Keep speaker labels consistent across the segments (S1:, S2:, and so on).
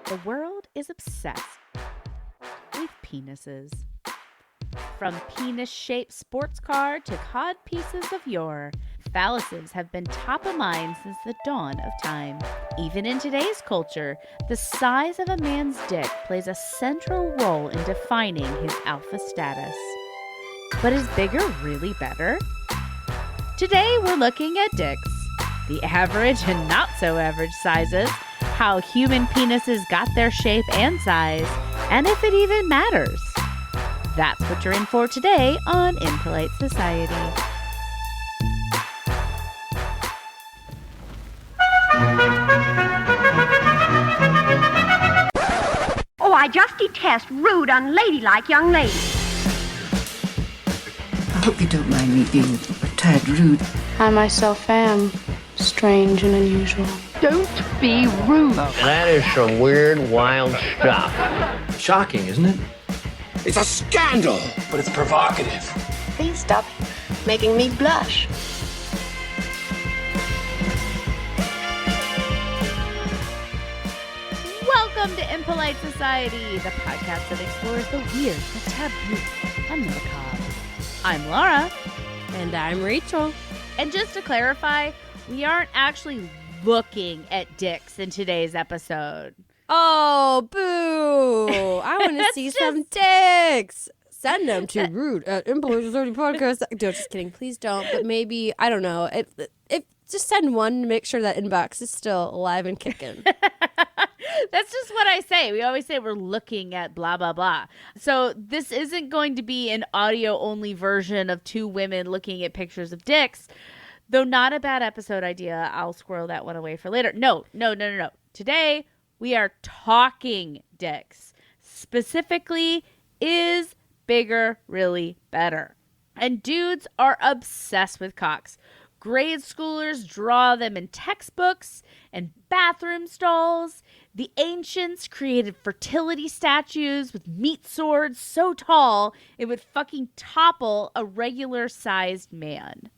S1: The world is obsessed with penises. From penis-shaped sports car to cod pieces of yore, phalluses have been top of mind since the dawn of time. Even in today's culture, the size of a man's dick plays a central role in defining his alpha status. But is bigger really better? Today we're looking at dicks, the average and not so average sizes, how human penises got their shape and size, and if it even matters. That's what you're in for today on Impolite Society.
S2: Oh, I just detest rude, unladylike young ladies.
S3: I hope you don't mind me being a tad rude.
S4: I myself am strange and unusual.
S2: Don't be rude.
S5: That is some weird, wild stuff.
S6: Shocking, isn't it?
S7: It's a scandal!
S6: But it's provocative.
S4: Please stop making me blush.
S1: Welcome to Impolite Society, the podcast that explores the weird, the taboo, and the macabre. I'm Laura.
S8: And I'm Rachel.
S1: And just to clarify, we aren't actually looking at dicks in today's episode.
S8: Oh, boo! I want to see some dicks. Send them to rude at Impolite Society podcast. No, just kidding. Please don't. But maybe, I don't know. If just send one to make sure that inbox is still alive and kicking.
S1: That's just what I say. We always say we're looking at blah, blah, blah. So this isn't going to be an audio-only version of two women looking at pictures of dicks. Though not a bad episode idea. I'll squirrel that one away for later. No. Today, we are talking dicks. Specifically, is bigger really better? And dudes are obsessed with cocks. Grade schoolers draw them in textbooks and bathroom stalls. The ancients created fertility statues with meat swords so tall it would fucking topple a regular-sized man.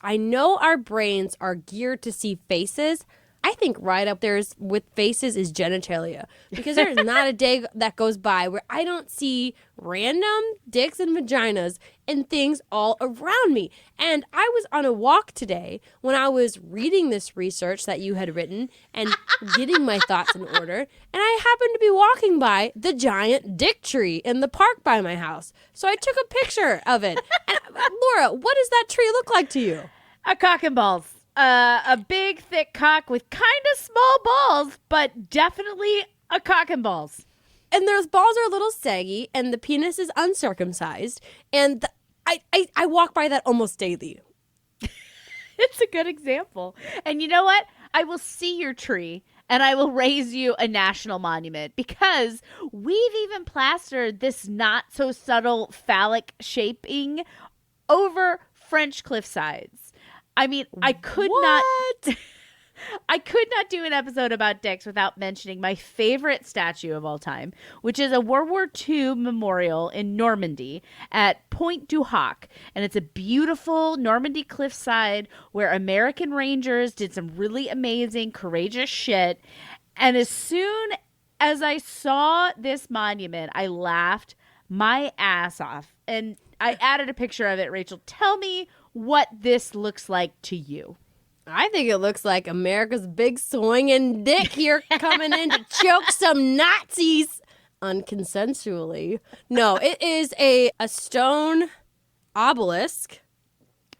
S8: I know our brains are geared to see faces. I think right up there with faces is genitalia. Because there's not a day that goes by where I don't see random dicks and vaginas and things all around me. And I was on a walk today when I was reading this research that you had written and getting my thoughts in order. And I happened to be walking by the giant dick tree in the park by my house. So I took a picture of it. And Laura, what does that tree look like to you?
S1: A cock and balls. A big, thick cock with kind of small balls, but definitely a cock and balls.
S8: And those balls are a little saggy, and the penis is uncircumcised. And I walk by that almost daily.
S1: It's a good example. And you know what? I will see your tree, and I will raise you a national monument, because we've even plastered this not-so-subtle phallic shaping over French cliff sides. I mean, I could not do an episode about dicks without mentioning my favorite statue of all time, which is a World War II memorial in Normandy at Pointe du Hoc. And it's a beautiful Normandy cliffside where American Rangers did some really amazing, courageous shit. And as soon as I saw this monument, I laughed my ass off. And I added a picture of it. Rachel, tell me what this looks like to you.
S8: I think it looks like America's big swinging dick here coming in to choke some Nazis unconsensually. No, it is a stone obelisk.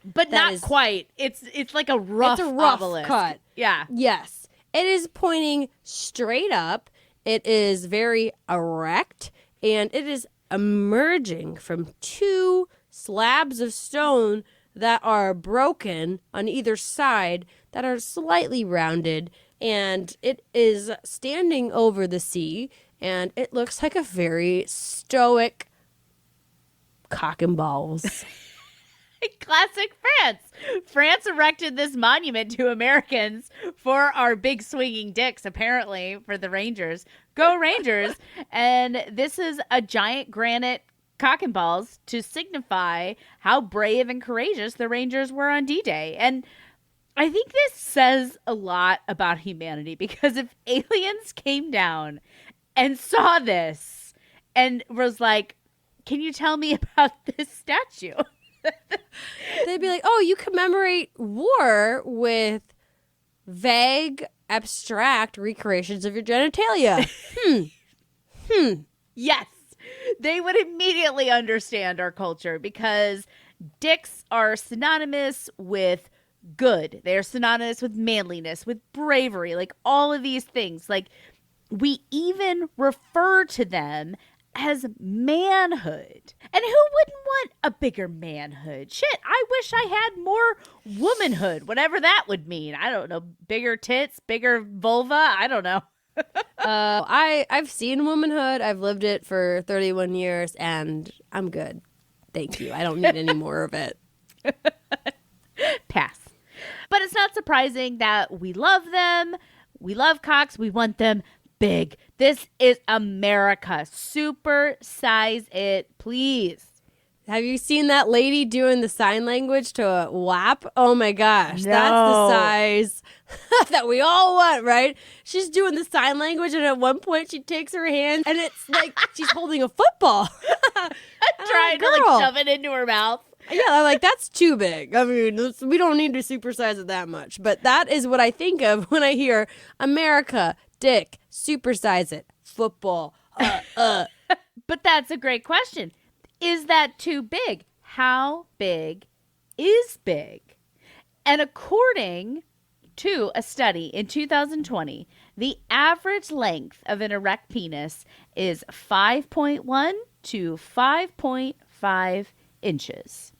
S1: But not quite. It's like a rough obelisk.
S8: Cut.
S1: Yeah.
S8: Yes. It is pointing straight up. It is very erect. And it is emerging from two slabs of stone that are broken on either side, that are slightly rounded, and it is standing over the sea, and it looks like a very stoic cock and balls.
S1: Classic France. France erected this monument to Americans for our big swinging dicks, apparently, for the Rangers. Go Rangers! And this is a giant granite cock and balls to signify how brave and courageous the Rangers were on D-Day. And I think this says a lot about humanity because if aliens came down and saw this and was like, can you tell me about this statue?
S8: They'd be like, oh, you commemorate war with vague, abstract recreations of your genitalia.
S1: Yes. They would immediately understand our culture because dicks are synonymous with good. They're synonymous with manliness, with bravery, like all of these things. Like we even refer to them as manhood. And who wouldn't want a bigger manhood? Shit, I wish I had more womanhood, whatever that would mean. I don't know. Bigger tits, bigger vulva. I don't know.
S8: I've seen womanhood. I've lived it for 31 years, and I'm good. Thank you. I don't need any more of it.
S1: Pass. But it's not surprising that we love them. We love cocks. We want them big. This is America. Super size it, please.
S8: Have you seen that lady doing the sign language to a WAP? Oh my gosh.
S1: No.
S8: That's the size that we all want, right? She's doing the sign language, and at one point she takes her hand and it's like she's holding a football.
S1: Trying to like shove it into her mouth.
S8: Yeah, I'm like, that's too big. I mean, we don't need to supersize it that much. But that is what I think of when I hear America, dick, supersize it, football.
S1: But that's a great question. Is that too big? How big is big? And according to a study in 2020, the average length of an erect penis is 5.1 to 5.5 inches.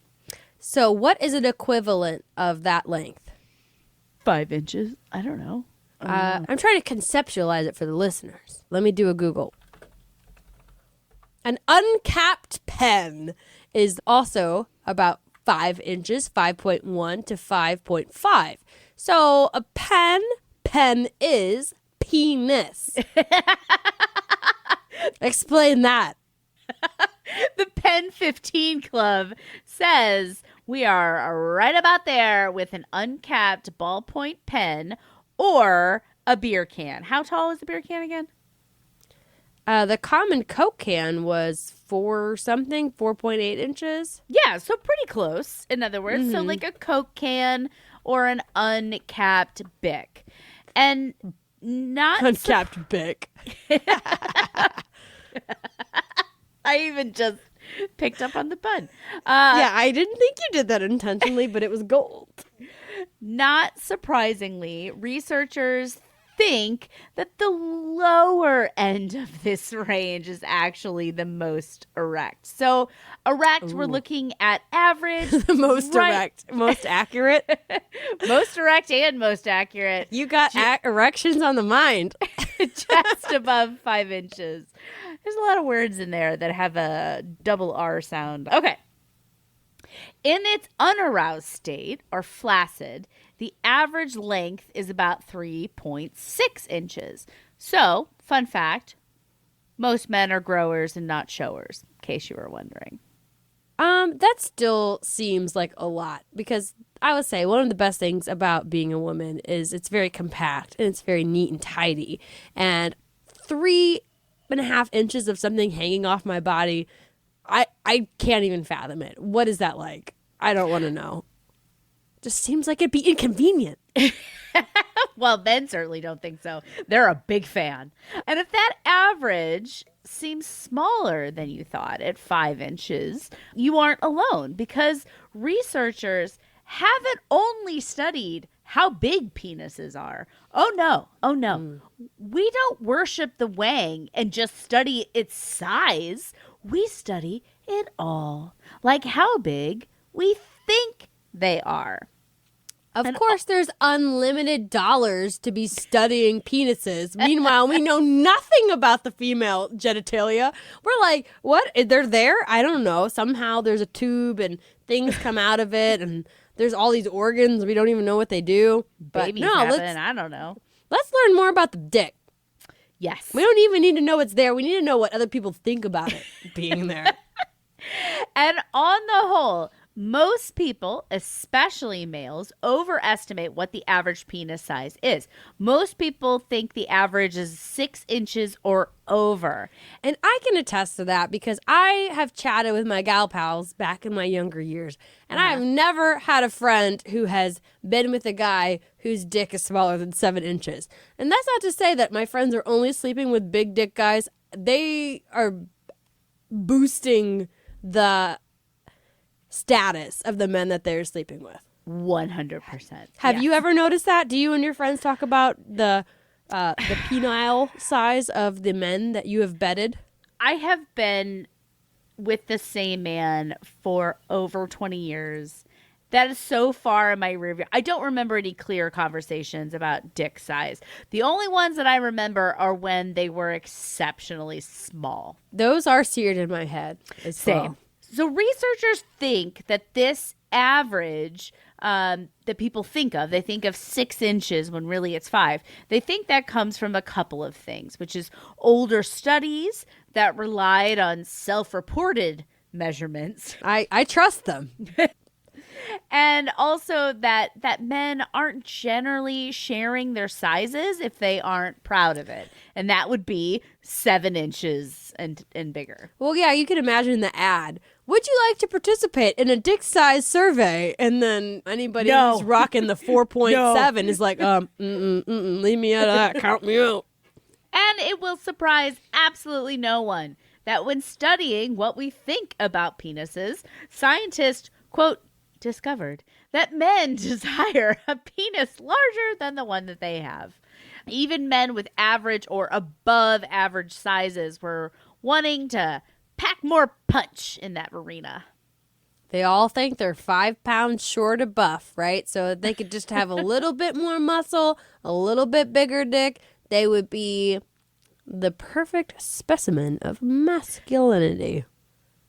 S8: So what is an equivalent of that length?
S1: 5 inches? I don't know.
S8: I'm trying to conceptualize it for the listeners. Let me do a Google. An uncapped pen is also about 5 inches, 5.1 to 5.5. So a pen is penis. Explain that.
S1: The Pen 15 Club says we are right about there with an uncapped ballpoint pen or a beer can. How tall is the beer can again?
S8: The common Coke can was 4.8 inches.
S1: Yeah, so pretty close, in other words. So like a Coke can or an uncapped Bic. And not...
S8: Uncapped Bic.
S1: I even just picked up on the pun.
S8: Yeah, I didn't think you did that intentionally, but it was gold.
S1: Not surprisingly, researchers think that the lower end of this range is actually the most erect. So erect, we're looking at average.
S8: The most erect, most accurate.
S1: Most erect and most accurate.
S8: You got erections on the mind.
S1: Just above 5 inches. There's a lot of words in there that have a double R sound. Okay. In its unaroused state, or flaccid, the average length is about 3.6 inches. So, fun fact, most men are growers and not showers, in case you were wondering.
S8: That still seems like a lot, because I would say one of the best things about being a woman is it's very compact and it's very neat and tidy. And 3.5 inches of something hanging off my body, I can't even fathom it. What is that like? I don't want to know. Just seems like it'd be inconvenient.
S1: Well, men certainly don't think so. They're a big fan. And if that average seems smaller than you thought at 5 inches, you aren't alone, because researchers haven't only studied how big penises are. Oh, no. Oh, no. We don't worship the wang and just study its size. We study it all. Like how big we think they are.
S8: Of course, there's unlimited dollars to be studying penises. Meanwhile, we know nothing about the female genitalia. We're like, what? They're there? I don't know. Somehow there's a tube and things come out of it, and there's all these organs. We don't even know what they do. But
S1: Babies
S8: no,
S1: happen. I don't know.
S8: let's learn more about the dick.
S1: Yes.
S8: We don't even need to know it's there. We need to know what other people think about it being there.
S1: And on the whole, Most people, especially males, overestimate what the average penis size is. Most people think the average is 6 inches or over.
S8: And I can attest to that because I have chatted with my gal pals back in my younger years. And I have never had a friend who has been with a guy whose dick is smaller than 7 inches. And that's not to say that my friends are only sleeping with big dick guys. They are boosting the status of the men that they're sleeping with.
S1: 100%.
S8: Have you ever noticed that? Do you and your friends talk about the penile size of the men that you have bedded?
S1: I have been with the same man for over 20 years. That is so far in my rearview. I don't remember any clear conversations about dick size. The only ones that I remember are when they were exceptionally small.
S8: Those are seared in my head.
S1: Same. So researchers think that this average that people think of, they think of 6 inches when really it's 5. They think that comes from a couple of things, which is older studies that relied on self-reported measurements.
S8: I trust them.
S1: And also that men aren't generally sharing their sizes if they aren't proud of it. And that would be 7 inches and bigger.
S8: Well, yeah, you can imagine the ad. Would you like to participate in a dick size survey? And then anybody who's rocking the 4.7 is like, leave me out of that. Count me out.
S1: And it will surprise absolutely no one that when studying what we think about penises, scientists, quote, discovered that men desire a penis larger than the one that they have. Even men with average or above average sizes were wanting to pack more punch in that arena.
S8: They all think they're 5 pounds short of buff, right? So if they could just have a little bit more muscle, a little bit bigger dick, they would be the perfect specimen of masculinity.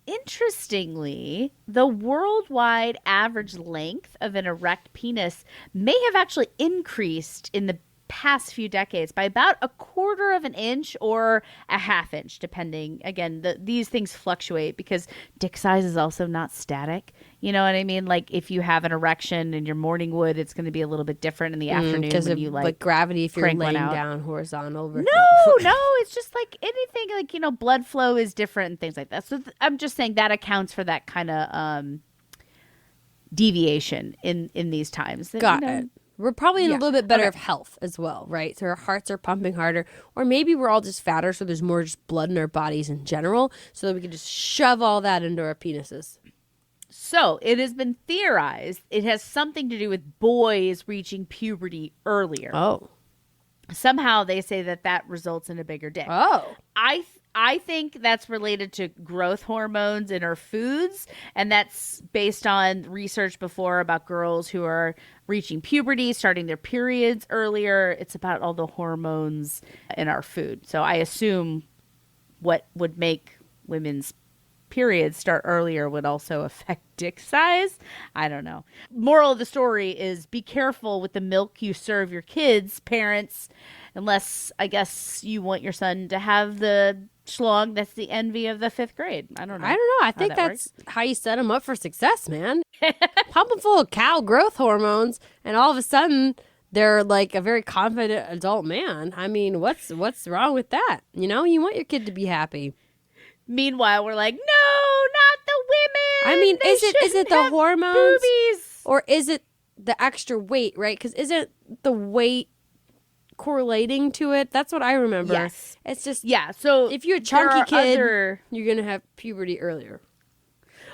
S1: Interestingly, the worldwide average length of an erect penis may have actually increased in the past few decades by about 1/4 of an inch or a 1/2 inch, depending. Again, these things fluctuate because dick size is also not static. You know what I mean? Like if you have an erection in your morning wood, it's going to be a little bit different in the afternoon when you like
S8: gravity if you're
S1: crank one
S8: laying
S1: out.
S8: down horizontal.
S1: No, it's just like anything like, blood flow is different and things like that. So I'm just saying that accounts for that kind of deviation in these times.
S8: Got it. We're probably in a little bit better of health as well, right? So our hearts are pumping harder. Or maybe we're all just fatter, so there's more just blood in our bodies in general, so that we can just shove all that into our penises.
S1: So it has been theorized it has something to do with boys reaching puberty earlier.
S8: Oh.
S1: Somehow they say that results in a bigger dick.
S8: Oh.
S1: I think that's related to growth hormones in our foods, and that's based on research before about girls who are reaching puberty, starting their periods earlier. It's about all the hormones in our food. So I assume what would make women's periods start earlier would also affect dick size. I don't know. Moral of the story is be careful with the milk you serve your kids, parents, unless I guess you want your son to have the schlong that's the envy of the 5th grade. I don't know.
S8: I think that's how you set them up for success, man. Pump them full of cow growth hormones, and all of a sudden they're like a very confident adult man. I mean, what's wrong with that? You want your kid to be happy.
S1: Meanwhile, we're like, no, not the women.
S8: I mean,
S1: They
S8: is it
S1: shouldn't
S8: the
S1: have
S8: hormones
S1: boobies.
S8: or is it the extra weight, right? Because isn't the weight correlating to it? That's what I remember.
S1: Yes.
S8: It's just,
S1: So
S8: if you're a
S1: there
S8: chunky
S1: are
S8: kid,
S1: you're
S8: going to have puberty earlier.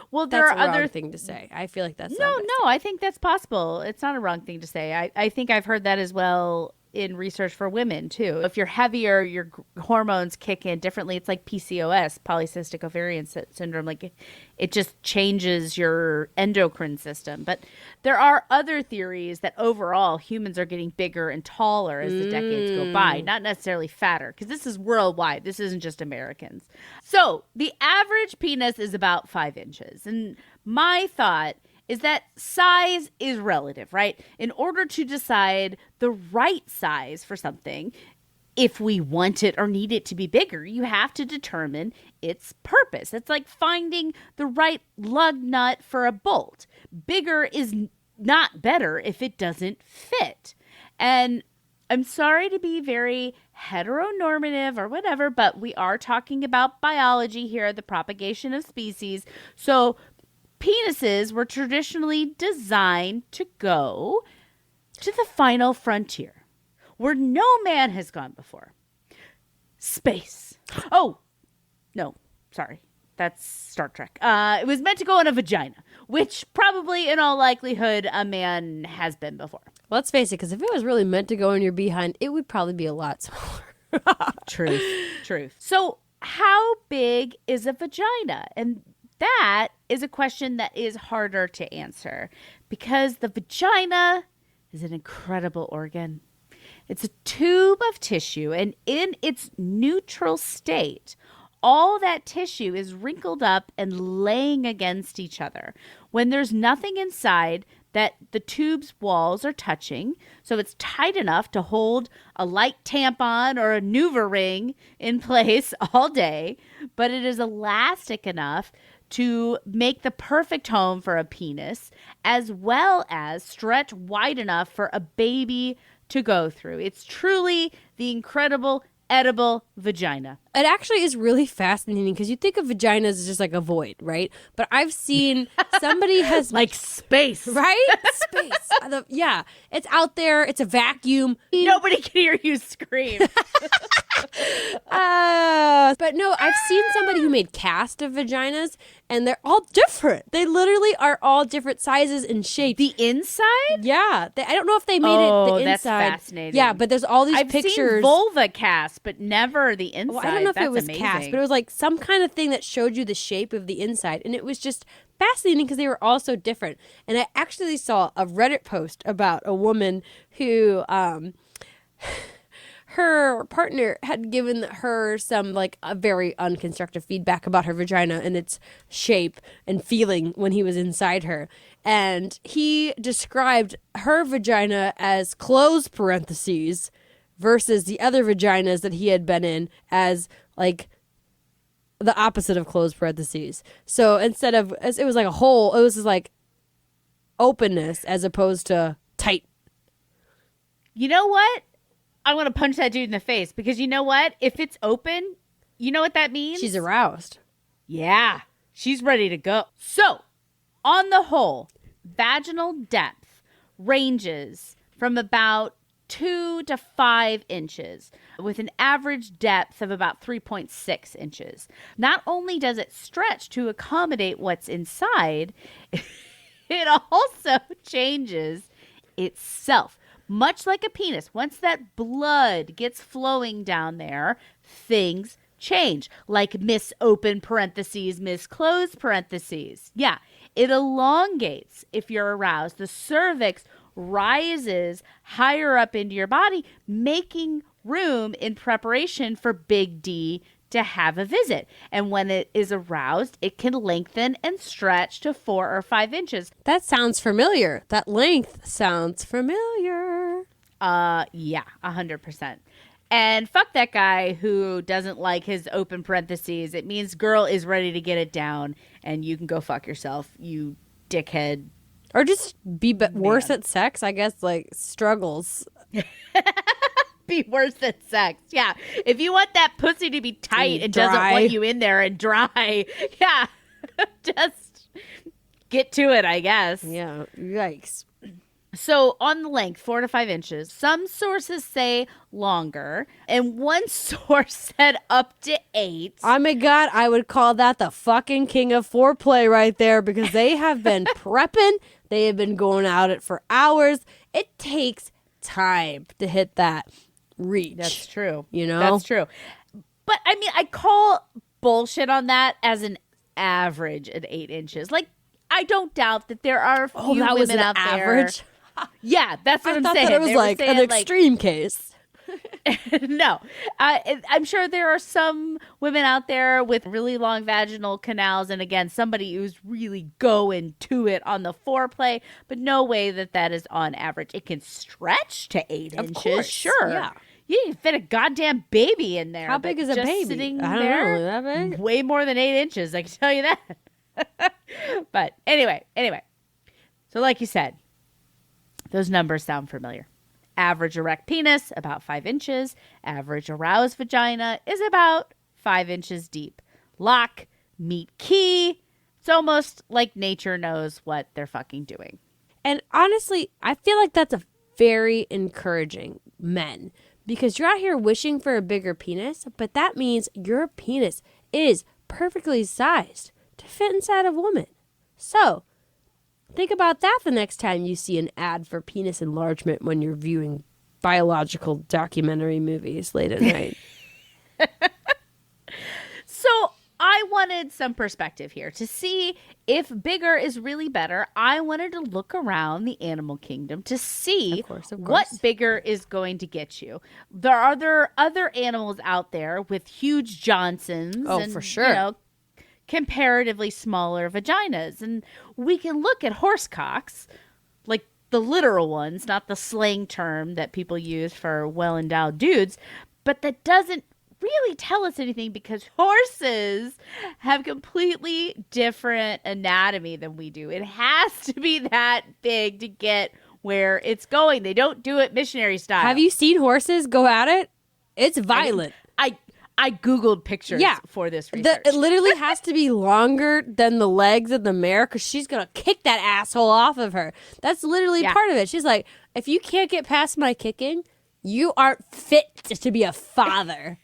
S1: Well,
S8: That's
S1: there
S8: a
S1: are
S8: wrong
S1: other
S8: thing to say. I feel like that's
S1: No, I think that's possible. It's not a wrong thing to say. I think I've heard that as well in research for women too. If you're heavier, your hormones kick in differently. It's like PCOS, polycystic ovarian syndrome. Like it just changes your endocrine system. But there are other theories that overall humans are getting bigger and taller as the decades go by, not necessarily fatter, because this is worldwide. This isn't just Americans. So the average penis is about 5 inches. And my thought is that size is relative, right? In order to decide the right size for something, if we want it or need it to be bigger, you have to determine its purpose. It's like finding the right lug nut for a bolt. Bigger is not better if it doesn't fit. And I'm sorry to be very heteronormative or whatever, but we are talking about biology here, the propagation of species. So penises were traditionally designed to go to the final frontier, where no man has gone before. Space. Oh, no, sorry. That's Star Trek. It was meant to go in a vagina, which probably in all likelihood a man has been before.
S8: Let's face it, because if it was really meant to go in your behind, it would probably be a lot smaller.
S1: Truth. So how big is a vagina? And that is a question that is harder to answer because the vagina is an incredible organ. It's a tube of tissue, and in its neutral state, all that tissue is wrinkled up and laying against each other. When there's nothing inside that the tube's walls are touching, so it's tight enough to hold a light tampon or a NuvaRing in place all day, but it is elastic enough to make the perfect home for a penis, as well as stretch wide enough for a baby to go through. It's truly the incredible edible vagina.
S8: It actually is really fascinating because you think of vaginas as just like a void, right? But I've seen somebody has
S1: like space,
S8: right? Space. Yeah, it's out there. It's a vacuum.
S1: Nobody can hear you scream.
S8: But no, I've seen somebody who made cast of vaginas, and they're all different. They literally are all different sizes and shapes.
S1: The inside?
S8: Yeah, I don't know if they made it the inside.
S1: That's fascinating.
S8: Yeah, but there's all these
S1: I've
S8: pictures.
S1: Seen vulva cast, but never the inside.
S8: Well, I don't know if
S1: that's
S8: it was
S1: amazing.
S8: cast, but it was like some kind of thing that showed you the shape of the inside, and it was just fascinating because they were all so different. And I actually saw a Reddit post about a woman who her partner had given her some like a very unconstructive feedback about her vagina and its shape and feeling when he was inside her. And he described her vagina as closed parentheses versus the other vaginas that he had been in as like the opposite of closed parentheses. So instead of, it was like a hole, it was just like openness as opposed to tight.
S1: You know what? I want to punch that dude in the face because you know what? If it's open, you know what that means?
S8: She's aroused.
S1: Yeah, she's ready to go. So, on the whole, vaginal depth ranges from about 2 to 5 inches with an average depth of about 3.6 inches. Not only does it stretch to accommodate what's inside, it also changes itself. Much like a penis, once that blood gets flowing down there, things change. Like Miss Open parentheses, Miss Closed parentheses. Yeah, it elongates if you're aroused. The cervix rises higher up into your body, making room in preparation for Big D to have a visit. And when it is aroused, it can lengthen and stretch to 4 or 5 inches.
S8: That sounds familiar. That length sounds familiar.
S1: Yeah, 100%. And fuck that guy who doesn't like his open parentheses. It means girl is ready to get it down and you can go fuck yourself, you dickhead.
S8: Or just be worse at sex, I guess, like struggles.
S1: Be worse than sex. Yeah. If you want that pussy to be tight and doesn't want you in there and dry, yeah, just get to it, I guess.
S8: Yeah. Yikes.
S1: So on the length, 4 to 5 inches, some sources say longer, and one source said up to 8.
S8: Oh my God, I would call that the fucking king of foreplay right there because they have been prepping. They have been going at it for hours. It takes time to hit that reach.
S1: That's true.
S8: You know?
S1: That's true. But I mean, I call bullshit on that as an average at 8 inches. Like, I don't doubt that there are a few
S8: that
S1: women
S8: was an
S1: out
S8: average?
S1: there. Yeah, that's what
S8: I
S1: I'm
S8: thought
S1: saying.
S8: that it was
S1: They were
S8: like
S1: saying,
S8: an extreme case.
S1: No, I'm sure there are some women out there with really long vaginal canals, and again, somebody who's really going to it on the foreplay, but no way that is on average. It can stretch to 8 inches,
S8: course,
S1: sure.
S8: yeah.
S1: You can fit a goddamn baby in there.
S8: How big is a
S1: just
S8: baby?
S1: Sitting
S8: I don't
S1: there,
S8: know. That big?
S1: way more than 8 inches. I can tell you that. But anyway. So like you said, those numbers sound familiar. Average erect penis, about 5 inches. Average aroused vagina is about 5 inches deep. Lock, meet key. It's almost like nature knows what they're fucking doing.
S8: And honestly, I feel like that's a very encouraging, men, because you're out here wishing for a bigger penis, but that means your penis is perfectly sized to fit inside a woman. So think about that the next time you see an ad for penis enlargement when you're viewing biological documentary movies late at night.
S1: So I wanted some perspective here to see if bigger is really better. I wanted to look around the animal kingdom to see
S8: Of course.
S1: what bigger is going to get you. There are other animals out there with huge Johnsons.
S8: Oh,
S1: and,
S8: for sure.
S1: You know, comparatively smaller vaginas. And we can look at horse cocks, like the literal ones, not the slang term that people use for well-endowed dudes, but that doesn't really tell us anything because horses have completely different anatomy than we do. It has to be that big to get where it's going. They don't do it missionary style.
S8: Have you seen horses go at it? It's violent.
S1: I Googled pictures for this research.
S8: It literally has to be longer than the legs of the mare because she's going to kick that asshole off of her. That's literally part of it. She's like, if you can't get past my kicking, you aren't fit to be a father.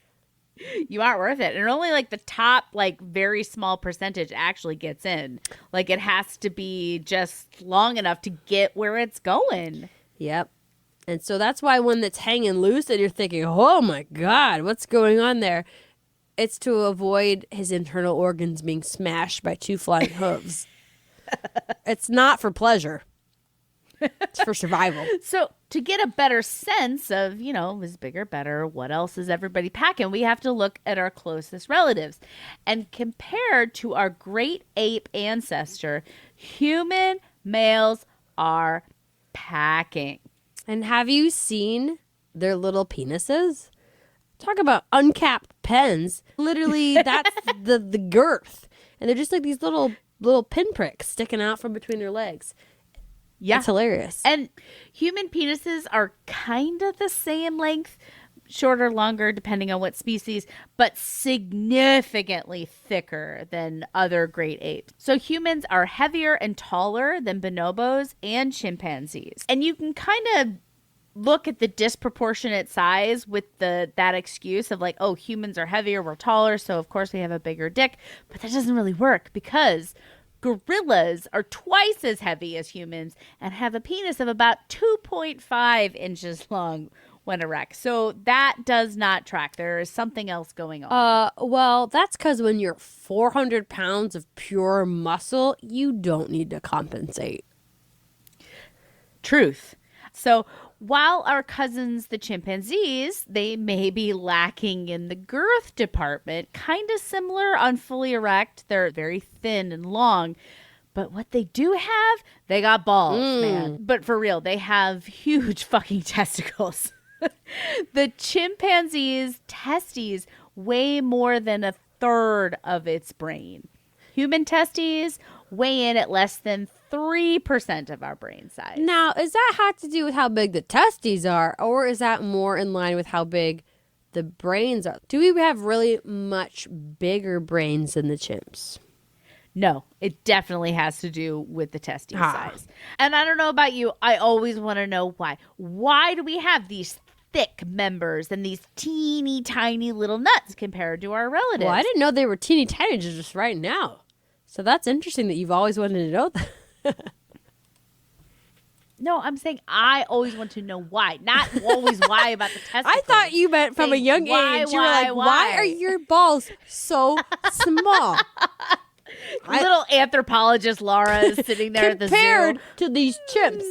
S1: You aren't worth it. And only like the top, like very small percentage actually gets in. Like it has to be just long enough to get where it's going.
S8: Yep. And so that's why when it's hanging loose and you're thinking, oh my God, what's going on there? It's to avoid his internal organs being smashed by 2 flying hooves. It's not for pleasure. It's for survival.
S1: So to get a better sense of, is bigger, better, what else is everybody packing, we have to look at our closest relatives. And compared to our great ape ancestor, human males are packing.
S8: And have you seen their little penises? Talk about uncapped pens. Literally, that's the girth. And they're just like these little pinpricks sticking out from between their legs. Yeah. It's hilarious.
S1: And human penises are kind of the same length, shorter, longer, depending on what species, but significantly thicker than other great apes. So humans are heavier and taller than bonobos and chimpanzees. And you can kind of look at the disproportionate size with that excuse of like, oh, humans are heavier, we're taller, so of course we have a bigger dick. But that doesn't really work because gorillas are twice as heavy as humans and have a penis of about 2.5 inches long when erect. So that does not track. There is something else going on.
S8: Well, that's because when you're 400 pounds of pure muscle, you don't need to compensate.
S1: Truth. So while our cousins, the chimpanzees, they may be lacking in the girth department, kind of similar on fully erect. They're very thin and long. But what they do have, they got balls, man. But for real, they have huge fucking testicles. The chimpanzee's testes weigh more than a third of its brain. Human testes weigh in at less than 3% of our brain size.
S8: Now, does that have to do with how big the testes are, or is that more in line with how big the brains are? Do we have really much bigger brains than the chimps?
S1: No, it definitely has to do with the testes size. And I don't know about you, I always want to know why. Why do we have these thick members and these teeny tiny little nuts compared to our relatives?
S8: Well, I didn't know they were teeny tiny just right now. So that's interesting that you've always wanted to know that.
S1: No, I'm saying I always want to know why, not always why about the testicles.
S8: I thought you meant from a young age. You were like, why are your balls so small?
S1: Little anthropologist Laura is sitting there at the zoo.
S8: Compared to these chimps.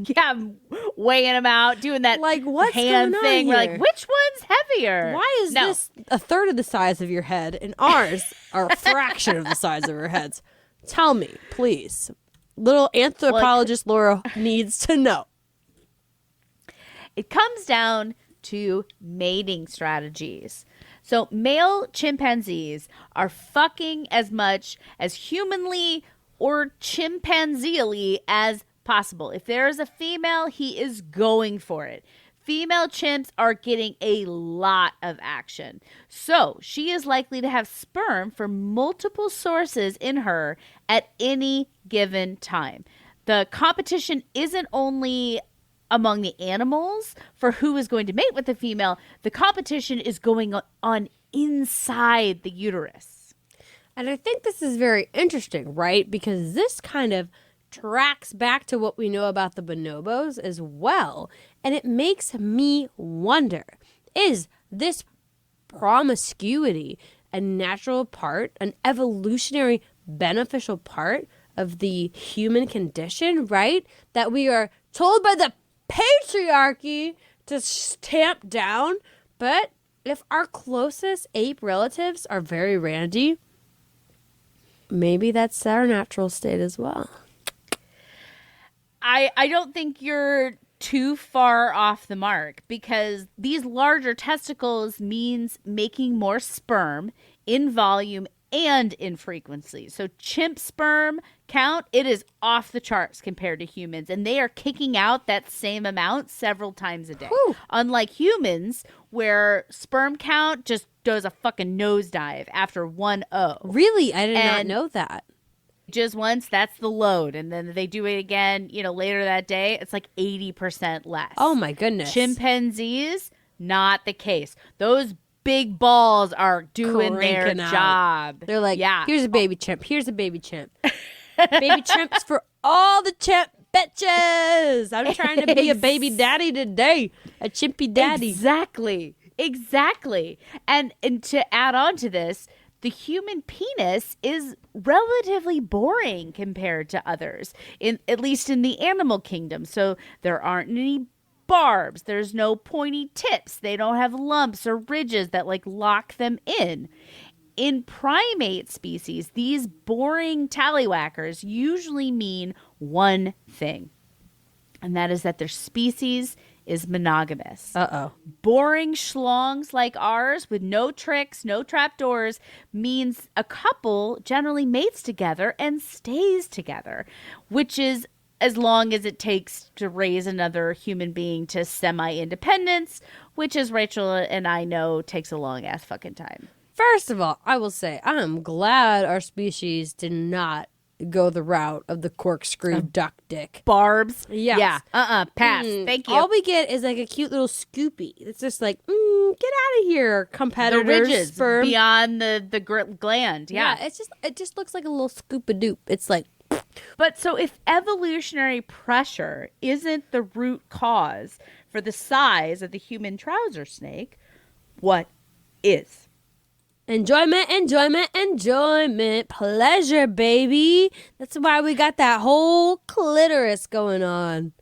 S1: Yeah, I'm weighing them out, doing that
S8: like what's
S1: hand
S8: going
S1: thing.
S8: On
S1: We're
S8: here?
S1: like, which one's heavier?
S8: Why is this a third of the size of your head and ours are a fraction of the size of our heads? Tell me, please. Little anthropologist Laura needs to know.
S1: It comes down to mating strategies. So male chimpanzees are fucking as much as humanly or chimpanzeely as possible. If there is a female, he is going for it. Female chimps are getting a lot of action. So she is likely to have sperm from multiple sources in her at any given time. The competition isn't only among the animals for who is going to mate with the female. The competition is going on inside the uterus.
S8: And I think this is very interesting, right? Because this kind of tracks back to what we know about the bonobos as well. And it makes me wonder, is this promiscuity a natural part, an evolutionary beneficial part of the human condition, right? That we are told by the patriarchy to stamp down. But if our closest ape relatives are very randy, maybe that's our natural state as well.
S1: I don't think you're too far off the mark, because these larger testicles means making more sperm in volume and in frequency. So chimp sperm count, it is off the charts compared to humans, and they are kicking out that same amount several times a day.
S8: Whew.
S1: Unlike humans, where sperm count just does a fucking nosedive after 1-0.
S8: Really? I did not know that.
S1: Just once, that's the load. And then they do it again, later that day, it's like 80% less.
S8: Oh my goodness.
S1: Chimpanzees, not the case. Those big balls are doing
S8: Cranking
S1: their
S8: out.
S1: job.
S8: They're like,
S1: yeah.
S8: here's a baby chimp. Here's a baby chimp. Baby chimps for all the chimp bitches. I'm trying to be a baby daddy today. A chimpy daddy.
S1: Exactly. And to add on to this, the human penis is relatively boring compared to others, at least in the animal kingdom. So there aren't any barbs. There's no pointy tips. They don't have lumps or ridges that lock them in. In primate species, these boring tallywhackers usually mean one thing, and that is that their species is monogamous.
S8: Uh-oh.
S1: Boring schlongs like ours with no tricks, no trapdoors means a couple generally mates together and stays together, which is as long as it takes to raise another human being to semi-independence, which, as Rachel and I know, takes a long-ass fucking time.
S8: First of all, I will say I'm glad our species did not go the route of the corkscrew duck dick.
S1: Barbs?
S8: Yes.
S1: Yeah. Pass. Thank you.
S8: All we get is a cute little scoopy. It's just get out of here, competitors.
S1: The ridges
S8: sperm.
S1: beyond the gland. Yeah.
S8: It just looks like a little scoop-a-doop. It's like...
S1: But so if evolutionary pressure isn't the root cause for the size of the human trouser snake, what is?
S8: Enjoyment. Pleasure, baby. That's why we got that whole clitoris going on.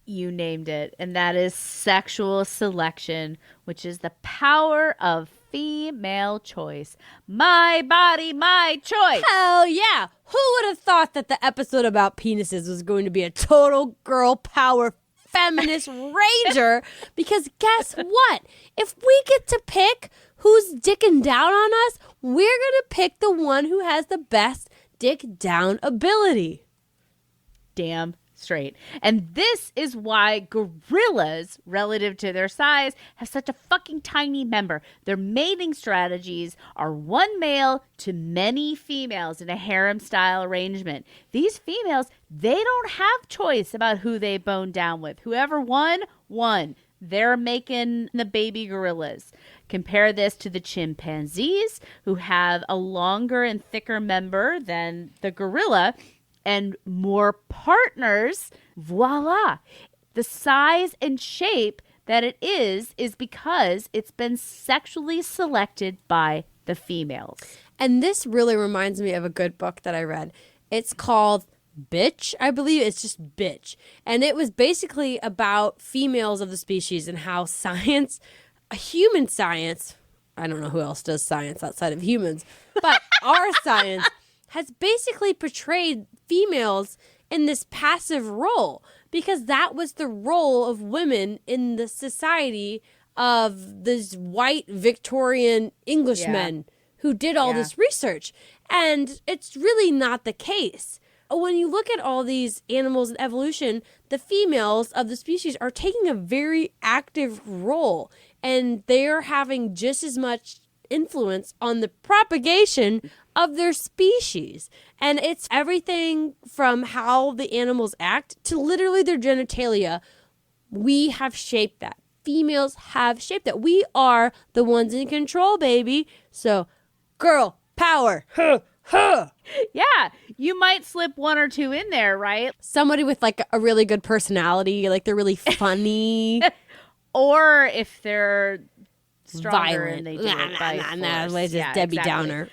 S1: You named it. And that is sexual selection, which is the power of female choice. My body, my choice.
S8: Hell yeah. Who would have thought that the episode about penises was going to be a total girl power feminist rager? Because guess what? If we get to pick who's dicking down on us, we're going to pick the one who has the best dick down ability.
S1: Damn straight. And this is why gorillas, relative to their size, have such a fucking tiny member. Their mating strategies are one male to many females in a harem-style arrangement. These females, they don't have choice about who they bone down with. Whoever won. They're making the baby gorillas. Compare this to the chimpanzees, who have a longer and thicker member than the gorilla and more partners. Voila. The size and shape that it is because it's been sexually selected by the females.
S8: And this really reminds me of a good book that I read. It's called Bitch, I believe. It's just Bitch. And it was basically about females of the species and how science, human science, I don't know who else does science outside of humans, but our science has basically portrayed females in this passive role, because that was the role of women in the society of these white Victorian Englishmen who did all this research. And it's really not the case. When you look at all these animals in evolution, the females of the species are taking a very active role, and they're having just as much influence on the propagation of their species. And it's everything from how the animals act to literally their genitalia. We have shaped that. Females have shaped that. We are the ones in control, baby. So, girl power. Huh, huh.
S1: Yeah, you might slip one or two in there, right?
S8: Somebody with like a really good personality, like they're really funny.
S1: Or if they're stronger
S8: Violent.
S1: and they do it by force.
S8: Just Debbie Downer.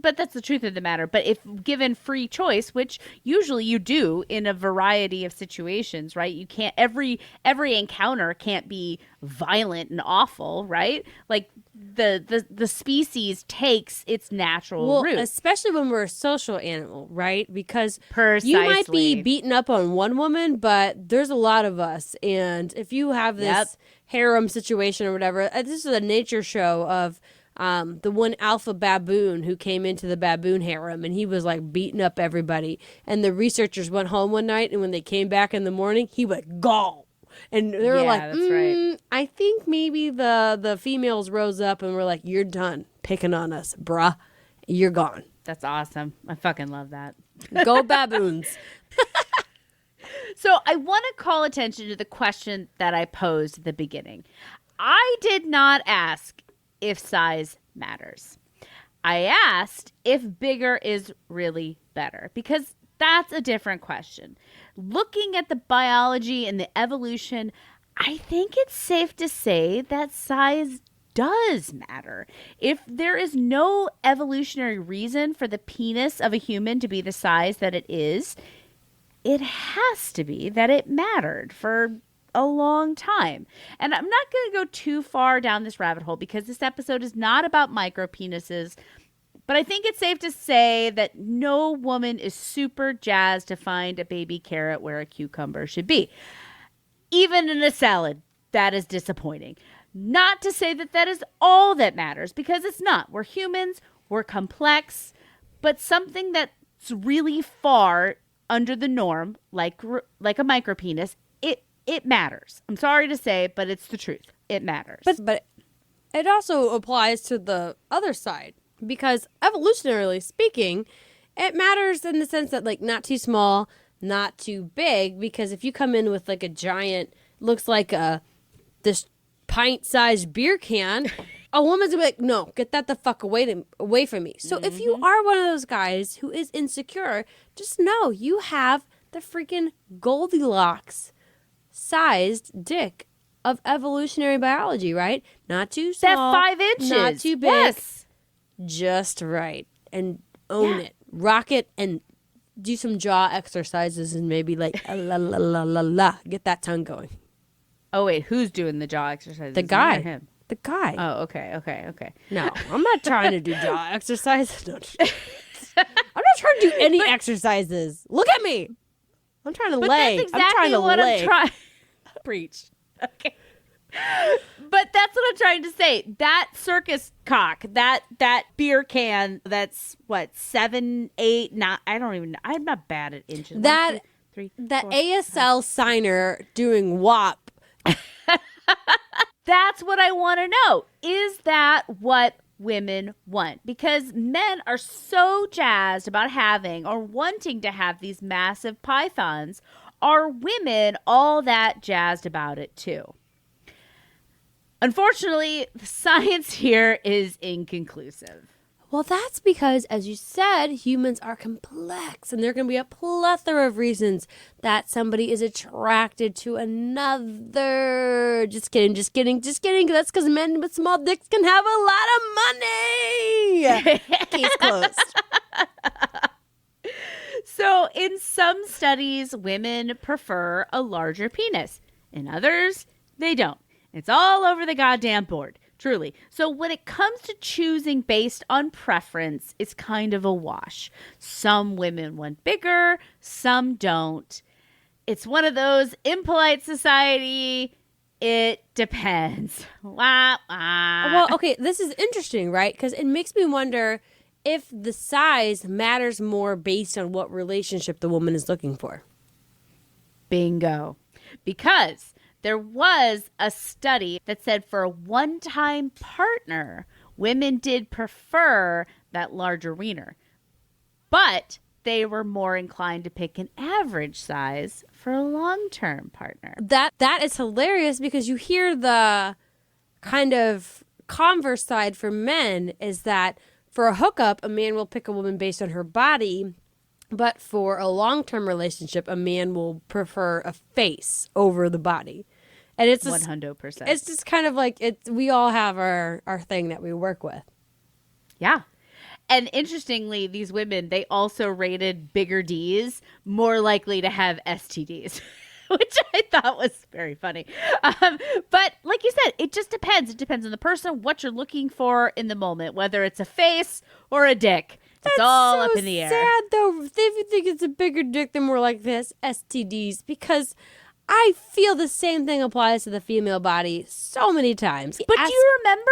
S1: But that's the truth of the matter. But if given free choice, which usually you do in a variety of situations, right? You can't every encounter can't be violent and awful, right? Like the species takes its natural route.
S8: Especially when we're a social animal, right? Because
S1: Precisely.
S8: you might be beaten up on one woman, but there's a lot of us. And if you have this harem situation or whatever, this is a nature show of the one alpha baboon who came into the baboon harem, and he was like beating up everybody. And the researchers went home one night, and when they came back in the morning, he went gone. And they were like,
S1: that's right.
S8: I think maybe the females rose up and were like, you're done picking on us, bruh. You're gone.
S1: That's awesome. I fucking love that.
S8: Go baboons.
S1: So I want to call attention to the question that I posed at the beginning. I did not ask if size matters. I asked if bigger is really better, because that's a different question. Looking at the biology and the evolution, I think it's safe to say that size does matter. If there is no evolutionary reason for the penis of a human to be the size that it is, it has to be that it mattered for a long time. And I'm not going to go too far down this rabbit hole because this episode is not about micro penises, but I think it's safe to say that no woman is super jazzed to find a baby carrot where a cucumber should be. Even in a salad, that is disappointing. Not to say that that is all that matters, because it's not. We're humans, we're complex, but something that's really far under the norm, like a micropenis, it matters. I'm sorry to say, but it's the truth. It matters.
S8: But it also applies to the other side, because evolutionarily speaking, it matters in the sense that, like, not too small, not too big, because if you come in with like a giant, looks like this pint-sized beer can, a woman's gonna be like, no, get that the fuck away from me. So if you are one of those guys who is insecure, just know you have the freaking Goldilocks sized dick of evolutionary biology, right? Not too small,
S1: that 5 inches,
S8: not too big,
S1: yes,
S8: just right, and own it, rock it, and do some jaw exercises, and maybe like la la la la la, get that tongue going.
S1: Oh wait, who's doing the jaw exercises?
S8: The guy.
S1: Me or him?
S8: The guy.
S1: Oh, okay.
S8: No, I'm not trying to do jaw exercises. No. I'm not trying to do any exercises. Look at me. I'm trying to
S1: But
S8: lay.
S1: that's exactly
S8: I'm trying to
S1: what
S8: lay.
S1: I'm trying. Preach. Okay. But that's what I'm trying to say. That circus cock, that beer can, that's what, 7, 8, 9. I don't even know. I'm not bad at inches.
S8: That
S1: 1, 2, 3,
S8: that
S1: 4,
S8: ASL signer doing WAP.
S1: That's what I want to know. Is that what women want? Because men are so jazzed about having or wanting to have these massive pythons. Are women all that jazzed about it too? Unfortunately, the science here is inconclusive.
S8: Well, that's because, as you said, humans are complex, and there can be a plethora of reasons that somebody is attracted to another. Just kidding. That's because men with small dicks can have a lot of money. Case closed.
S1: So, in some studies, women prefer a larger penis. In others, they don't. It's all over the goddamn board. Truly. So when it comes to choosing based on preference, it's kind of a wash. Some women want bigger, some don't. It's one of those impolite society, It depends. Wah, wah.
S8: Well, okay, this is interesting, right? Because it makes me wonder if the size matters more based on what relationship the woman is looking for.
S1: Bingo. Because there was a study that said for a one-time partner, women did prefer that larger wiener. But they were more inclined to pick an average size for a long-term partner.
S8: That is hilarious because you hear the kind of converse side for men is that for a hookup, a man will pick a woman based on her body, but for a long-term relationship, a man will prefer a face over the body. And it's
S1: 100%.
S8: It's just kind of like we all have our thing that we work with.
S1: Yeah. And interestingly, these women, they also rated bigger Ds more likely to have STDs, which I thought was very funny. But like you said, it just depends. It depends on the person, what you're looking for in the moment, whether it's a face or a dick. It's all
S8: so
S1: up in the air.
S8: Sad though. If you think it's a bigger dick, then more like this STDs because I feel the same thing applies to the female body so many times.
S1: But do you remember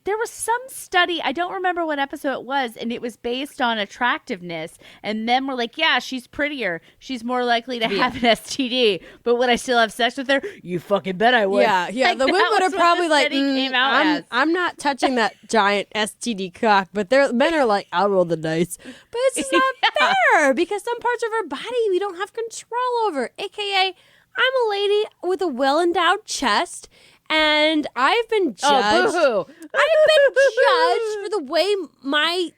S1: there was some study, I don't remember what episode it was, and it was based on attractiveness. And men were like, yeah, she's prettier. She's more likely to have an STD. But would I still have sex with her? You fucking bet I would.
S8: Yeah.
S1: Like,
S8: The women are probably like,
S1: came out
S8: I'm not touching that giant STD cock. But men are like, I'll roll the dice. But it's just not fair because some parts of our body we don't have control over, AKA I'm a lady with a well-endowed chest, and I've been judged.
S1: Oh, boo-hoo.
S8: I've been judged for the way my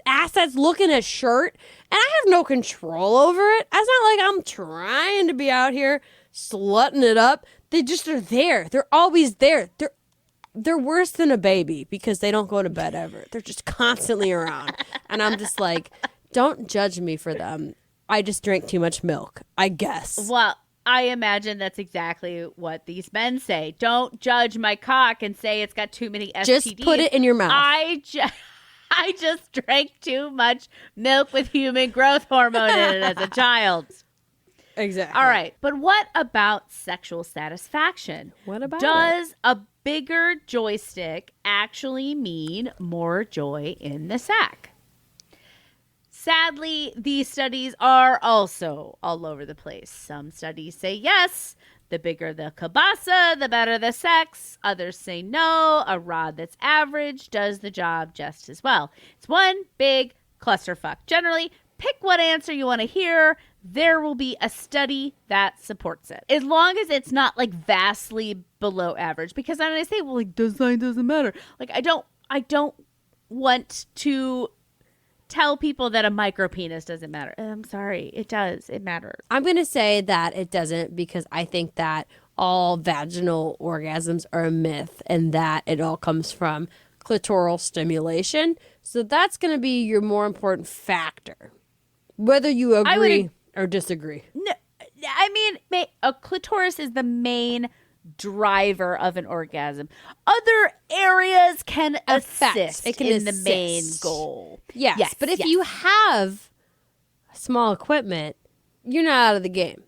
S8: assets look in a shirt, and I have no control over it. It's not like I'm trying to be out here slutting it up. They just are there. They're always there. They're worse than a baby because they don't go to bed ever. They're just constantly around, and I'm just like, don't judge me for them. I just drank too much milk, I guess.
S1: Well, I imagine that's exactly what these men say. Don't judge my cock and say it's got too many STDs.
S8: Just put it in your mouth.
S1: I just drank too much milk with human growth hormone in it as a child.
S8: Exactly.
S1: All right. But what about sexual satisfaction?
S8: What about
S1: Does a bigger joystick actually mean more joy in the sack? Sadly, these studies are also all over the place. Some studies say yes, the bigger the kielbasa, the better the sex. Others say no, a rod that's average does the job just as well. It's one big clusterfuck. Generally, pick what answer you want to hear. There will be a study that supports it. As long as it's not like vastly below average. Because when I say, well, like, design doesn't matter. Like, I don't want to tell people that a micro penis doesn't matter. I'm sorry. It does. It matters.
S8: I'm going to say that it doesn't because I think that all vaginal orgasms are a myth and that it all comes from clitoral stimulation. So that's going to be your more important factor, whether you agree or disagree.
S1: No, I mean, a clitoris is the main driver of an orgasm. Other areas can assist in the main goal.
S8: Yes, but if you have small equipment, you're not out of the game.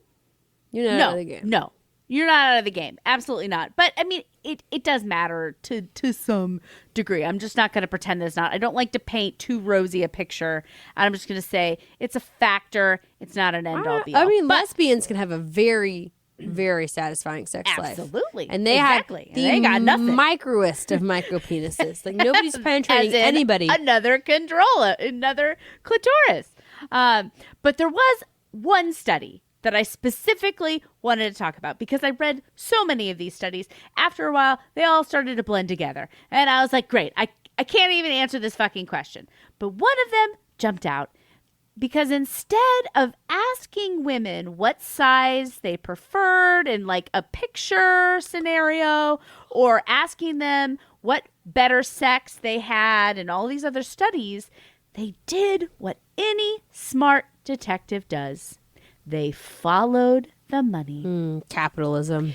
S8: You're not out of the game.
S1: No, you're not out of the game. Absolutely not. But I mean, it does matter to some degree. I'm just not going to pretend it's not. I don't like to paint too rosy a picture. I'm just going to say it's a factor. It's not an end all be all.
S8: I mean, lesbians can have a very satisfying sex life.
S1: Absolutely.
S8: And they have they got nothing. Microest of micro penises. Like nobody's penetrating anybody.
S1: Another clitoris. But there was one study that I specifically wanted to talk about because I read so many of these studies. After a while, they all started to blend together. And I was like, great, I can't even answer this fucking question. But one of them jumped out. Because instead of asking women what size they preferred in like a picture scenario or asking them what better sex they had and all these other studies, they did what any smart detective does. They followed the money.
S8: Capitalism.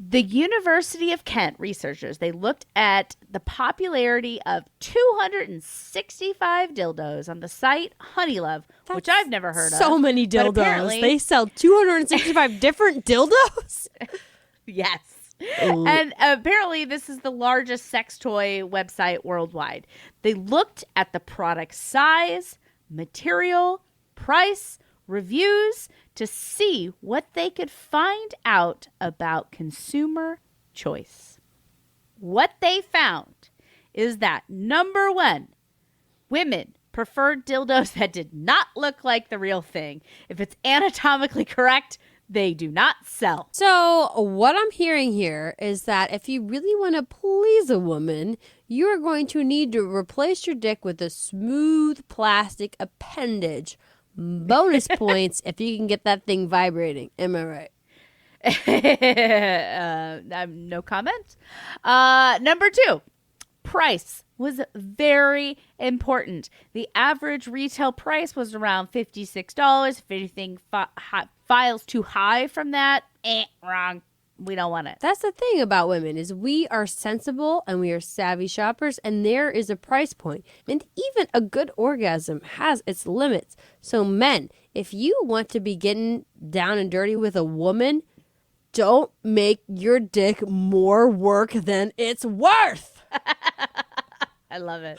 S1: The University of Kent researchers, they looked at the popularity of 265 dildos on the site Honeylove, which I've never heard of.
S8: So many dildos. They sell 265 different dildos?
S1: Yes. And apparently this is the largest sex toy website worldwide. They looked at the product size, material, price, reviews to see what they could find out about consumer choice. What they found is that, number one, women preferred dildos that did not look like the real thing. If it's anatomically correct, they do not sell.
S8: So what I'm hearing here is that if you really want to please a woman, you are going to need to replace your dick with a smooth plastic appendage. Bonus points if you can get that thing vibrating. Am I right?
S1: No comment. Number two, price was very important. The average retail price was around $56. If anything files too high from that, wrong. We don't want it.
S8: That's the thing about women is we are sensible and we are savvy shoppers, and there is a price point. And even a good orgasm has its limits. So men, if you want to be getting down and dirty with a woman, don't make your dick more work than it's worth.
S1: I love it.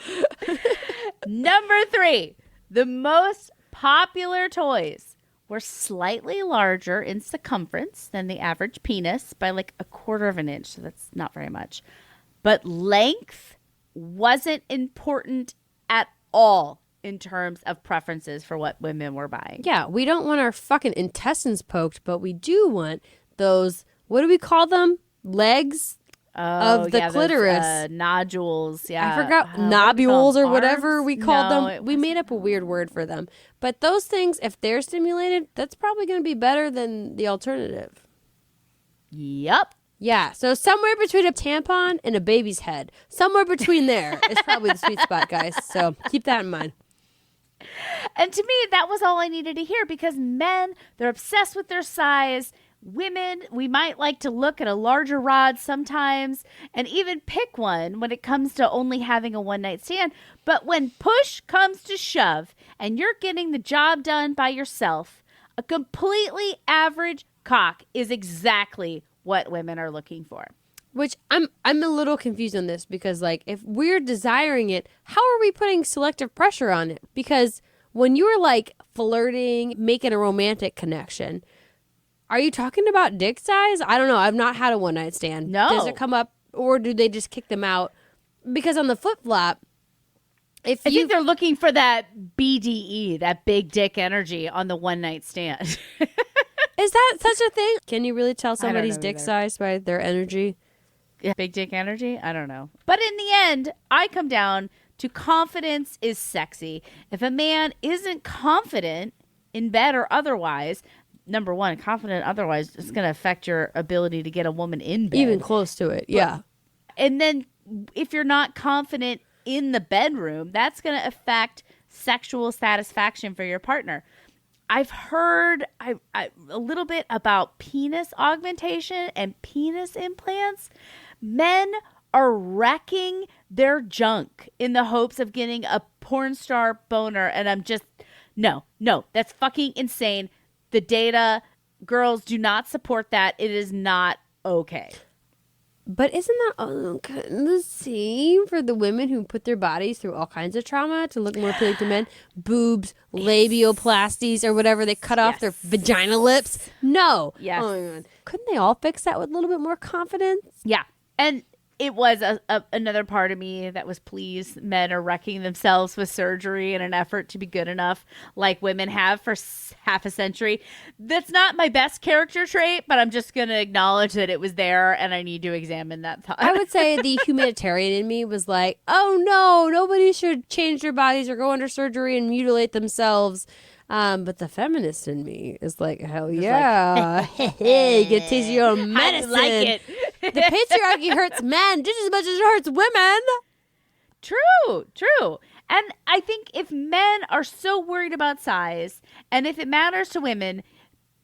S1: Number three, the most popular toys were slightly larger in circumference than the average penis by like a quarter of an inch. So that's not very much. But length wasn't important at all in terms of preferences for what women were buying.
S8: Yeah, we don't want our fucking intestines poked, but we do want those, what do we call them? Legs of the clitoris.
S1: Those, nodules. Yeah.
S8: I forgot, nobules or whatever we called them. We made up a weird word for them. But those things, if they're stimulated, that's probably going to be better than the alternative.
S1: Yep.
S8: Yeah, so somewhere between a tampon and a baby's head. Somewhere between there is probably the sweet spot, guys. So keep that in mind.
S1: And to me, that was all I needed to hear, because men, they're obsessed with their size. Women, we might like to look at a larger rod sometimes and even pick one when it comes to only having a one-night stand. But when push comes to shove and you're getting the job done by yourself, a completely average cock is exactly what women are looking for.
S8: Which I'm a little confused on this, because like if we're desiring it, how are we putting selective pressure on it? Because when you're like flirting, making a romantic connection, are you talking about dick size? I don't know. I've not had a one night stand.
S1: No.
S8: Does it come up, or do they just kick them out? Because on the flip flop, I think
S1: they're looking for that BDE, that big dick energy on the one night stand.
S8: Is that such a thing? Can you really tell somebody's dick
S1: either.
S8: size by their energy?
S1: Yeah. Big dick energy? I don't know. But in the end, I come down to confidence is sexy. If a man isn't confident in bed or otherwise, number one, confident otherwise, it's going to affect your ability to get a woman in bed.
S8: Even close to it, yeah.
S1: And then if you're not confident in the bedroom, that's going to affect sexual satisfaction for your partner. I've heard a little bit about penis augmentation and penis implants. Men are wrecking their junk in the hopes of getting a porn star boner. And I'm just, no, that's fucking insane. The data, girls, do not support that. It is not okay.
S8: But isn't that kind of the same for the women who put their bodies through all kinds of trauma to look more appealing to men? Boobs, labioplasties, or whatever. They cut off their vagina lips. No.
S1: Yes.
S8: Oh my God. Couldn't they all fix that with a little bit more confidence?
S1: Yeah. And it was another part of me that was pleased. Men are wrecking themselves with surgery in an effort to be good enough, like women have for half a century. That's not my best character trait, but I'm just going to acknowledge that it was there, and I need to examine that thought.
S8: I would say the humanitarian in me was like, oh no, nobody should change their bodies or go under surgery and mutilate themselves. But the feminist in me is like, hell yeah. Hey, you get to taste your own medicine.
S1: I like it.
S8: The patriarchy hurts men just as much as it hurts women.
S1: True. And I think if men are so worried about size, and if it matters to women,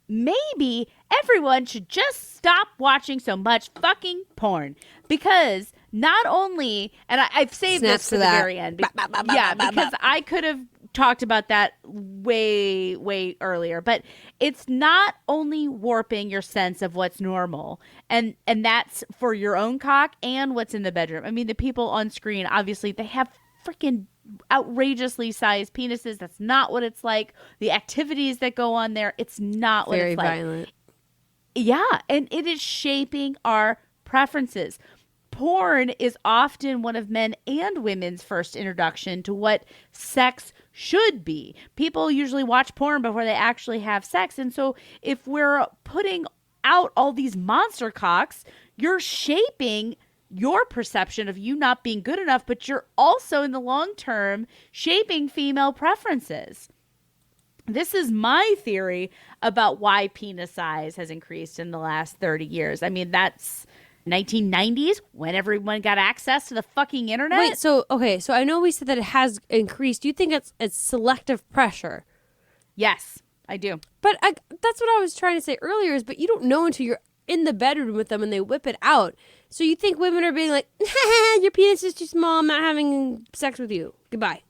S1: maybe everyone should just stop watching so much fucking porn. Because not only, and I've saved
S8: Snaps
S1: this for
S8: to
S1: the
S8: that.
S1: very end. Because I could have talked about that way, way earlier. But it's not only warping your sense of what's normal, and that's for your own cock and what's in the bedroom. I mean, the people on screen, obviously, they have freaking outrageously sized penises. That's not what it's like. The activities that go on there, it's not what
S8: Very
S1: it's like.
S8: violent.
S1: Yeah, and it is shaping our preferences. Porn is often one of men and women's first introduction to what sex should be. People usually watch porn before they actually have sex. And so if we're putting out all these monster cocks, you're shaping your perception of you not being good enough, but you're also in the long term shaping female preferences. This is my theory about why penis size has increased in the last 30 years. I mean, that's 1990s when everyone got access to the fucking internet.
S8: Wait, so I know we said that it has increased. Do you think it's selective pressure?
S1: Yes, I do.
S8: But that's what I was trying to say earlier but you don't know until you're in the bedroom with them and they whip it out. So you think women are being like, your penis is too small, I'm not having sex with you. Goodbye.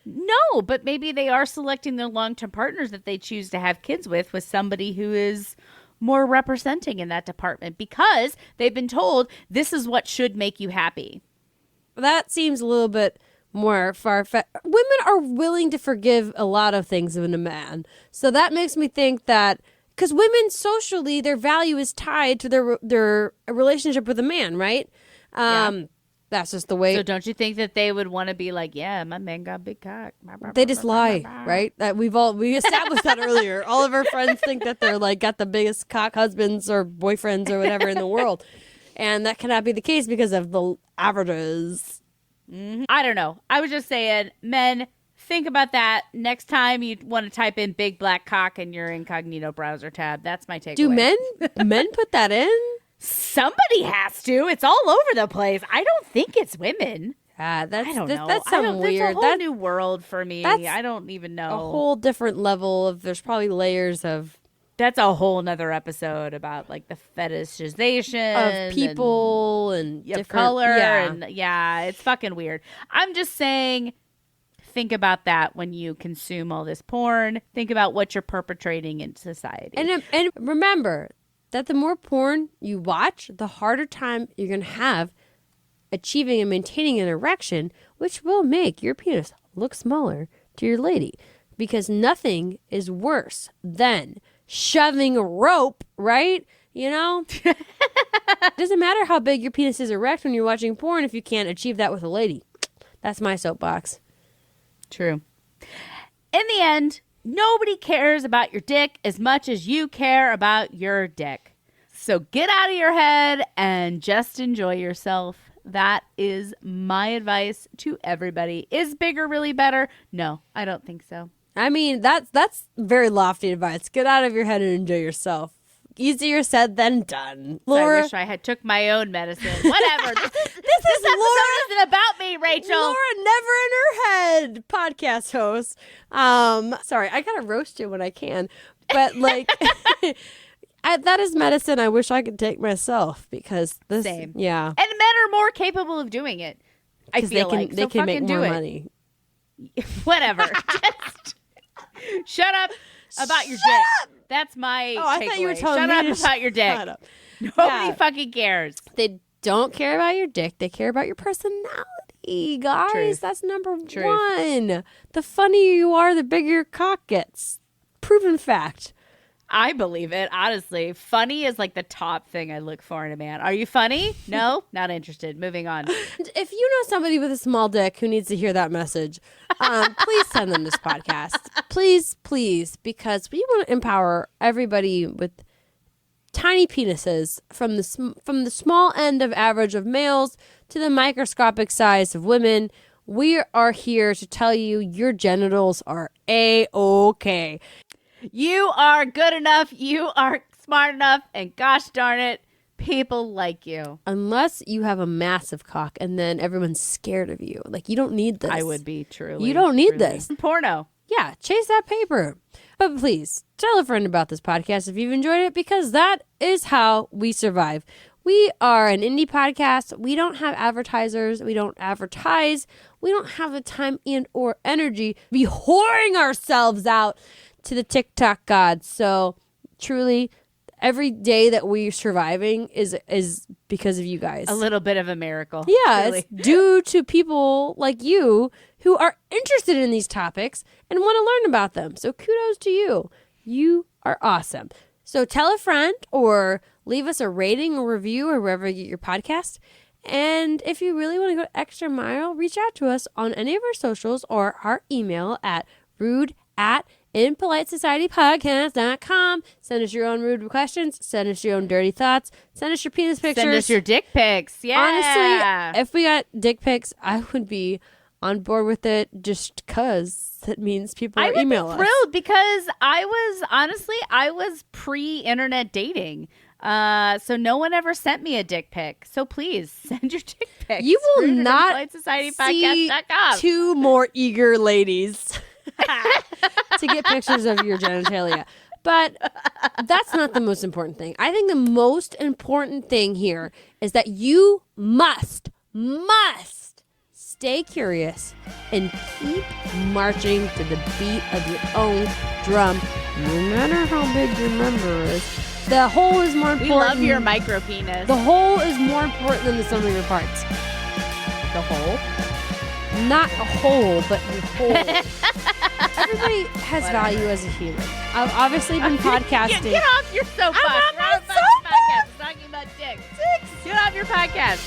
S1: No, but maybe they are selecting their long-term partners that they choose to have kids with somebody who is more representing in that department because they've been told this is what should make you happy.
S8: That seems a little bit more far-fetched. Women are willing to forgive a lot of things in a man. So that makes me think that because women socially, their value is tied to their relationship with a man, right?
S1: Yeah.
S8: That's just the way.
S1: So don't you think that they would want to be like, yeah, my man got a big cock.
S8: They just lie, right? That we established that earlier. All of our friends think that they're like got the biggest cock husbands or boyfriends or whatever in the world. And that cannot be the case because of the averages.
S1: Mm-hmm. I don't know. I was just saying, men, think about that next time you want to type in big black cock in your incognito browser tab. That's my takeaway.
S8: Do men put that in?
S1: Somebody has to. It's all over the place. I don't think it's women. I don't know.
S8: That's something weird.
S1: That's a whole new world for me.
S8: That's
S1: I don't even know.
S8: A whole different level of. There's probably layers of.
S1: That's a whole nother episode about like the fetishization
S8: of people and different
S1: color.
S8: Yeah.
S1: And yeah, it's fucking weird. I'm just saying, think about that when you consume all this porn. Think about what you're perpetrating in society.
S8: And remember that the more porn you watch, the harder time you're going to have achieving and maintaining an erection, which will make your penis look smaller to your lady. Because nothing is worse than shoving a rope, right? You know? It doesn't matter how big your penis is erect when you're watching porn if you can't achieve that with a lady. That's my soapbox.
S1: True. In the end, nobody cares about your dick as much as you care about your dick. So get out of your head and just enjoy yourself. That is my advice to everybody. Is bigger really better? No, I don't think so.
S8: I mean, that's very lofty advice. Get out of your head and enjoy yourself. Easier said than done. Laura,
S1: I wish I had took my own medicine. Whatever. this episode
S8: Laura,
S1: isn't about me, Rachel.
S8: Laura, never in her head, podcast host. Sorry, I gotta roast you when I can, but like, that is medicine. I wish I could take myself because this.
S1: Same.
S8: Yeah,
S1: and men are more capable of doing it. I feel
S8: they can make more money.
S1: Whatever. Just shut up about your dick. That's my takeaway.
S8: I thought you were telling
S1: Shut
S8: me
S1: up about your dick.
S8: Shut up.
S1: Nobody fucking cares.
S8: They don't care about your dick. They care about your personality, guys.
S1: Truth.
S8: That's number one. The funnier you are, the bigger your cock gets. Proven fact.
S1: I believe it, honestly. Funny is like the top thing I look for in a man. Are you funny? No? Not interested. Moving on.
S8: If you know somebody with a small dick who needs to hear that message, please send them this podcast. Please, because we want to empower everybody with tiny penises from the small end of average of males to the microscopic size of women. We are here to tell you your genitals are A-okay.
S1: You are good enough. You are smart enough. And gosh darn it, people like you.
S8: Unless you have a massive cock and then everyone's scared of you. Like, you don't need this.
S1: I would be, truly.
S8: You don't need this.
S1: Porno.
S8: Yeah, chase that paper. But please, tell a friend about this podcast if you've enjoyed it, because that is how we survive. We are an indie podcast. We don't have advertisers. We don't advertise. We don't have the time and or energy to be whoring ourselves out to the TikTok gods. So truly, every day that we're surviving is because of you guys.
S1: A little bit of a miracle.
S8: Yeah,
S1: really.
S8: it's due to people like you who are interested in these topics and want to learn about them. So kudos to you. You are awesome. So tell a friend or leave us a rating or review or wherever you get your podcast. And if you really want to go extra mile, reach out to us on any of our socials or our email at rude@impolitesocietypodcast.com. Send us your own rude questions. Send us your own dirty thoughts. Send us your penis pictures.
S1: Send us your dick pics. Yeah.
S8: Honestly, if we got dick pics, I would be on board with it just because that means people
S1: I would
S8: email
S1: be
S8: us.
S1: thrilled because I was pre-internet dating. So no one ever sent me a dick pic. So please send your dick pics.
S8: You will not see
S1: ImpoliteSocietyPodcast.com.
S8: two more eager ladies to get pictures of your genitalia. But that's not the most important thing. I think the most important thing here is that you must stay curious and keep marching to the beat of your own drum, no matter how big your member is. The whole is more important.
S1: We love your micro penis.
S8: The whole is more important than the sum of your parts.
S1: The whole?
S8: Not a whole, but your whole. Everybody has value as a human. I've obviously been podcasting.
S1: Get off your soapbox.
S8: I'm
S1: You're
S8: on
S1: on
S8: my
S1: a podcast talking about dicks. Get off your podcast.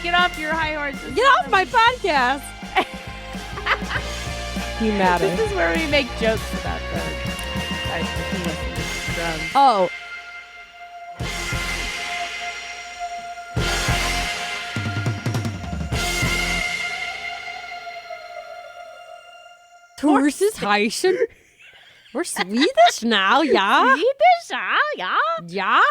S1: Get off your high horses.
S8: Get off my podcast. You matter.
S1: This is where we make jokes about the penis and the drums.
S8: Oh. Tourist Heischen. We're Swedish now, yeah?
S1: Swedish, ja.
S8: Yeah?